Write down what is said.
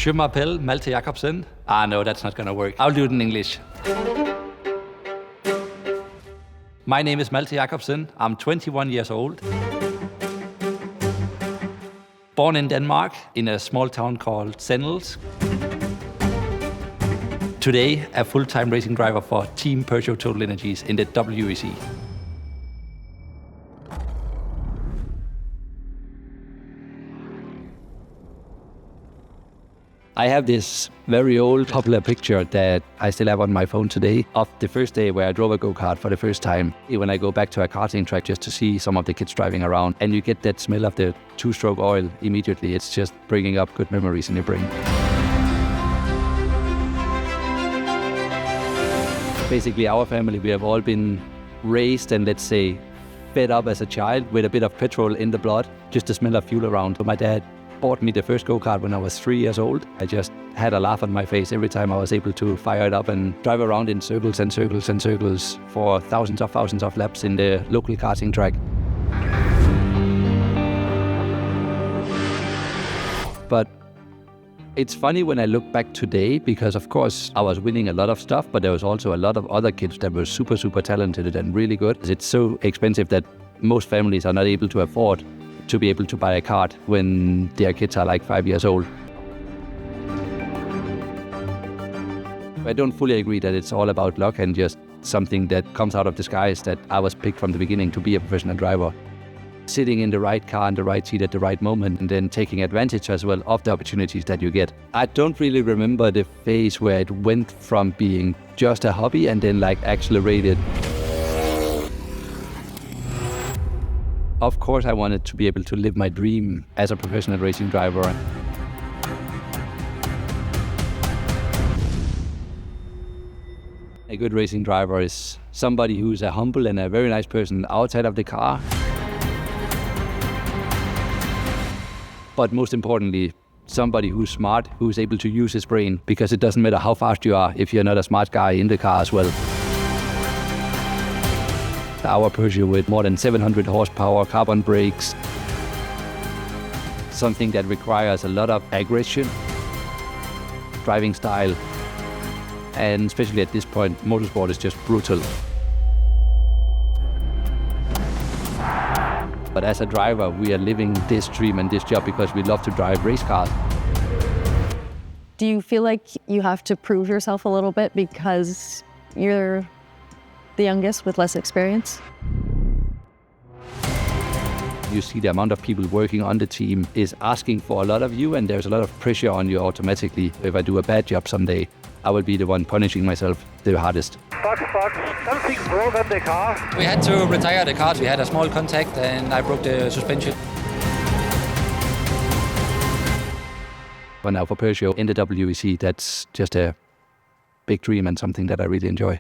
Je m'appelle Malthe Jakobsen. No, that's not gonna work. I'll do it in English. My name is Malthe Jakobsen. I'm 21 years old. Born in Denmark, in a small town called Sennels. Today, a full-time racing driver for Team Peugeot TotalEnergies in the WEC. I have this very old popular picture that I still have on my phone today of the first day where I drove a go-kart for the first time. When I go back to a karting track just to see some of the kids driving around, and you get that smell of the two-stroke oil immediately, it's just bringing up good memories in your brain. Basically, our family, we have all been raised and, let's say, fed up as a child with a bit of petrol in the blood, just the smell of fuel around. So my dad bought me the first go-kart when I was 3 years old. I just had a laugh on my face every time I was able to fire it up and drive around in circles and circles and circles for thousands of laps in the local karting track. But it's funny when I look back today, because of course I was winning a lot of stuff, but there was also a lot of other kids that were super talented and really good. It's so expensive that most families are not able to afford to be able to buy a kart when their kids are like 5 years old. I don't fully agree that it's all about luck and just something that comes out of the skies, that I was picked from the beginning to be a professional driver. Sitting in the right car in the right seat at the right moment, and then taking advantage as well of the opportunities that you get. I don't really remember the phase where it went from being just a hobby and then like accelerated. Of course, I wanted to be able to live my dream as a professional racing driver. A good racing driver is somebody who's a humble and a very nice person outside of the car. But most importantly, somebody who's smart, who's able to use his brain, because it doesn't matter how fast you are if you're not a smart guy in the car as well. Our Peugeot with more than 700 horsepower, carbon brakes, something that requires a lot of aggression, driving style, and especially at this point, motorsport is just brutal. But as a driver, we are living this dream and this job because we love to drive race cars. Do you feel like you have to prove yourself a little bit because you're the youngest with less experience? You see the amount of people working on the team is asking for a lot of you, and there's a lot of pressure on you automatically. If I do a bad job someday, I will be the one punishing myself the hardest. Fox, something broke on the car. We had to retire the car. We had a small contact and I broke the suspension. But now for Peugeot in the WEC, that's just a big dream and something that I really enjoy.